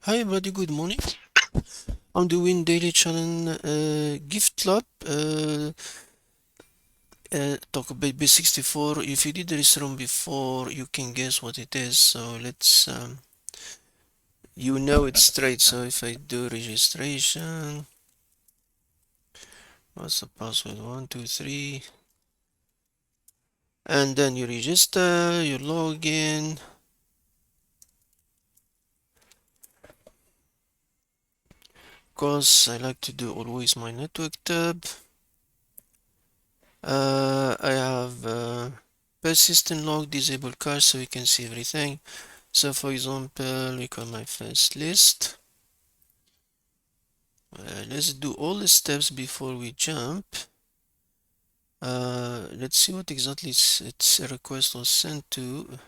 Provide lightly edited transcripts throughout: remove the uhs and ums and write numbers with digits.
Hi everybody, good morning. I'm doing daily challenge gift club. Talk about Base64. If you did this room before, you can guess what it is. So let's you know it straight. So if I do registration, what's the password? 123, and then you register, you log in. Because I like to do always my network tab. I have persistent log disable cache so we can see everything. So for example, we got my first list. Let's do all the steps before we jump. Let's see what exactly its request was sent to.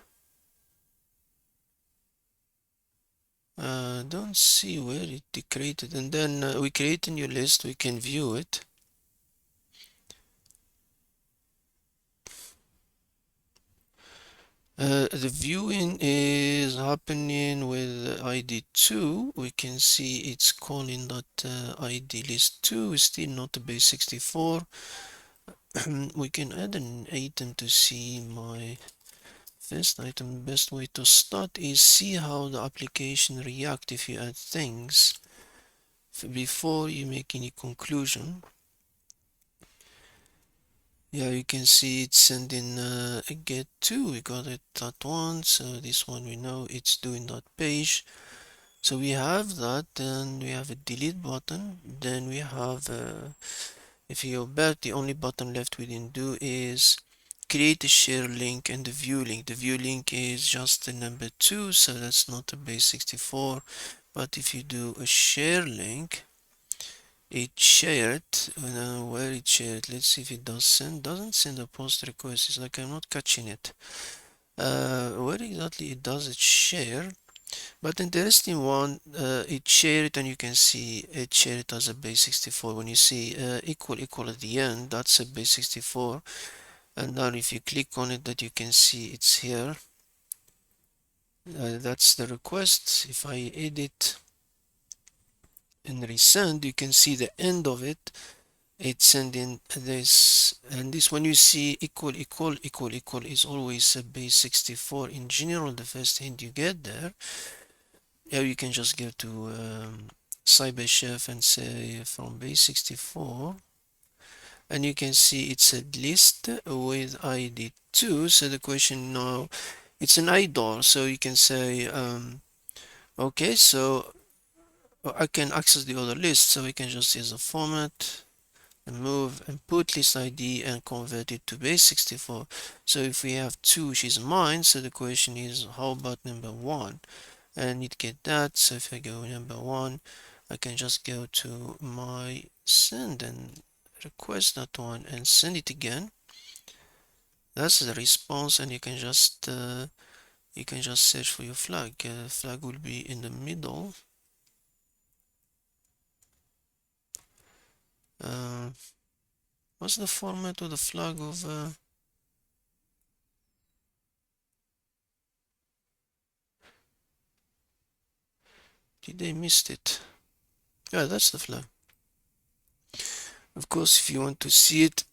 Don't see where it created, and then we create a new list. We can view it. The viewing is happening with ID 2. We can see it's calling that ID list 2 is still not a Base64. We can add an item to see my first item. Best way to start is see how the application react if you add things before you make any conclusion. Yeah, you can see it's sending a get to. We got it that one, so this one we know it's doing that page. So we have that, then we have a delete button. Then we have if you go back, the only button left we didn't do is create a share link and the view link. The view link is just the number 2, so that's not a Base64. But if you do a share link, it shared. Where it shared, let's see if it does send. Doesn't send a post request. It's like I'm not catching it. Where exactly it does it share? But interesting one, it shared, and you can see it shared as a Base64. When you see equal at the end, that's a Base64. And now if you click on it, that you can see it's here. That's the request. If I edit and resend, you can see the end of it. It's sending this, and this, when you see equal is always a Base64. In general, the first hint you get there. Yeah, you can just go to CyberChef and say from Base64, and you can see it's a list with ID 2. So the question now, it's an IDOR, so you can say okay, so I can access the other list, so we can just use a format and move and put list ID and convert it to Base64. So if we have 2, which is mine, so the question is how about number 1? And it get that. So if I go number 1, I can just go to my send and request that one and send it again. That's the response, and you can just search for your flag. Flag will be in the middle. What's the format of the flag of did they missed it? Yeah, that's the flag. Of course, if you want to see it,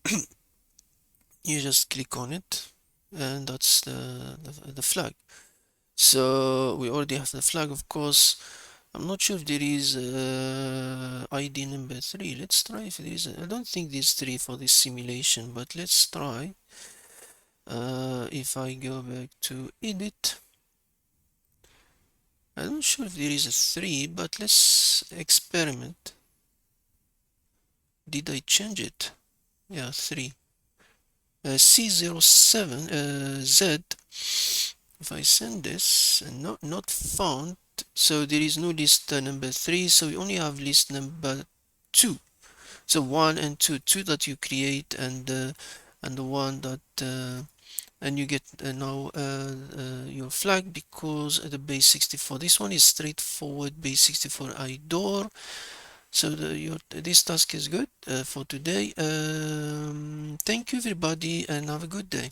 you just click on it, and that's the flag. So we already have the flag, of course. I'm not sure if there is ID number 3. Let's try if there is. I don't think there's 3 for this simulation, but let's try. If I go back to edit, I'm not sure if there is a 3, but let's experiment. Did I change it? Yeah, 3. C07 Z. If I send this and not found, so there is no list number 3, so we only have list number 2. So 1 and 2, 2 that you create, and the one that and you get now your flag, because the Base64. This one is straightforward Base64 IDOR. So this task is good for today. Thank you everybody, and have a good day.